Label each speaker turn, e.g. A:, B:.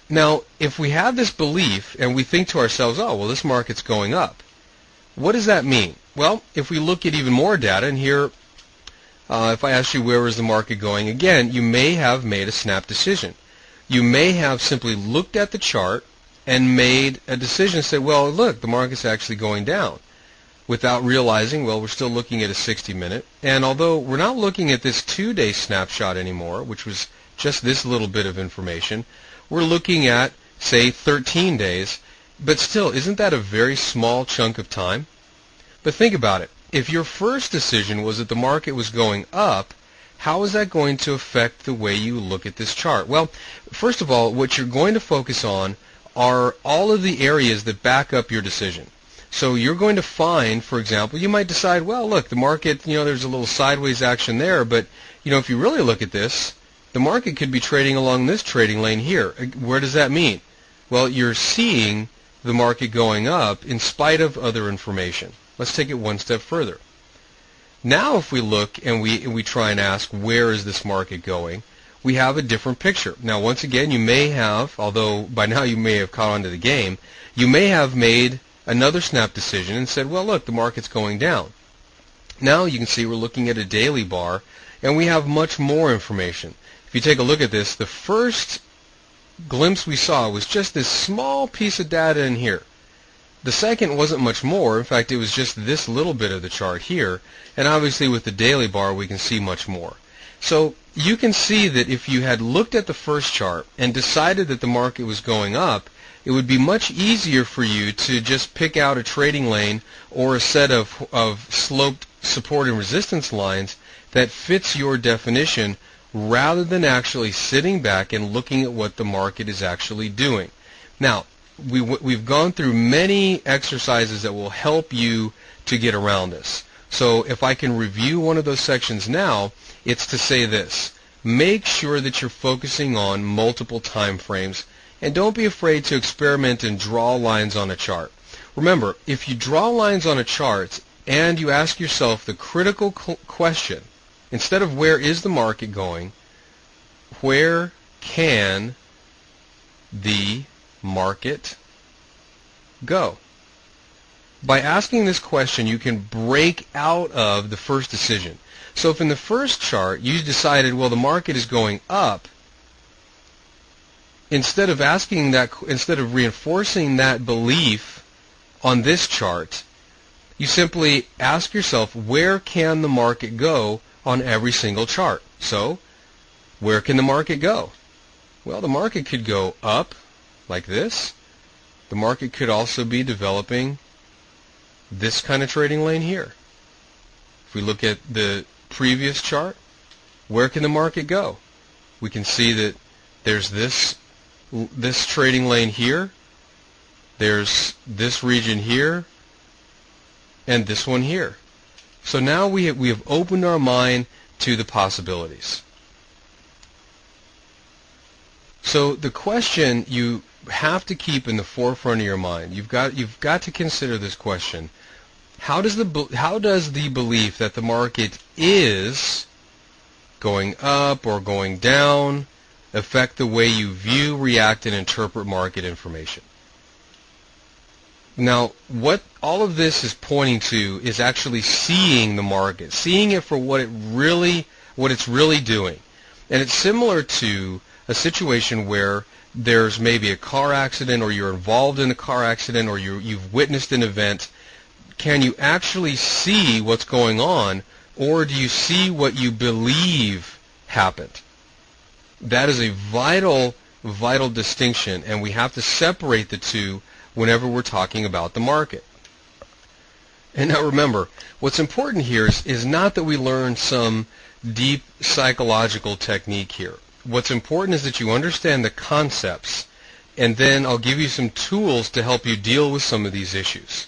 A: Now, if we have this belief and we think to ourselves, oh, well, this market's going up, what does that mean? Well, if we look at even more data, and here, if I ask you where is the market going, again, you may have made a snap decision. You may have simply looked at the chart and made a decision and said, well, look, the market's actually going down, without realizing, well, we're still looking at a 60-minute. And although we're not looking at this 2-day snapshot anymore, which was just this little bit of information, we're looking at, say, 13 days. But still, isn't that a very small chunk of time? But think about it. If your first decision was that the market was going up, how is that going to affect the way you look at this chart? Well, first of all, what you're going to focus on are all of the areas that back up your decision. So you're going to find, for example, you might decide, well, look, the market, there's a little sideways action there, but, if you really look at this, the market could be trading along this trading lane here. Where does that mean? Well, you're seeing the market going up in spite of other information. Let's take it one step further. Now if we look and we try and ask, where is this market going, we have a different picture. Now once again, you may have, although by now you may have caught on to the game, you may have made another snap decision and said, well, look, the market's going down. Now you can see we're looking at a daily bar, and we have much more information. If you take a look at this, the first glimpse we saw was just this small piece of data in here. The second wasn't much more. In fact, it was just this little bit of the chart here, and obviously with the daily bar we can see much more. So you can see that if you had looked at the first chart and decided that the market was going up, it would be much easier for you to just pick out a trading lane or a set of sloped support and resistance lines that fits your definition, rather than actually sitting back and looking at what the market is actually doing. Now, we've gone through many exercises that will help you to get around this. So if I can review one of those sections now, it's to say this. Make sure that you're focusing on multiple time frames, and don't be afraid to experiment and draw lines on a chart. Remember, if you draw lines on a chart and you ask yourself the critical question, instead of where is the market going, where can the market go? By asking this question, you can break out of the first decision. So if in the first chart you decided, well, the market is going up, instead of reinforcing that belief on this chart, you simply ask yourself, where can the market go on every single chart? So, where can the market go? Well, the market could go up, like this. The market could also be developing this kind of trading lane here. If we look at the previous chart, where can the market go? We can see that there's this trading lane here, there's this region here, and this one here. So now we have opened our mind to the possibilities. So the question you have to keep in the forefront of your mind, you've got to consider this question: how does the belief that the market is going up or going down affect the way you view, react, and interpret market information? Now, what all of this is pointing to is actually seeing the market, seeing it for what it's really doing. And it's similar to a situation where there's maybe a car accident, or you're involved in a car accident, or you've witnessed an event. Can you actually see what's going on, or do you see what you believe happened? That is a vital distinction, and we have to separate the two whenever we're talking about the market. And now remember, what's important here is not that we learn some deep psychological technique here. What's important is that you understand the concepts, and then I'll give you some tools to help you deal with some of these issues.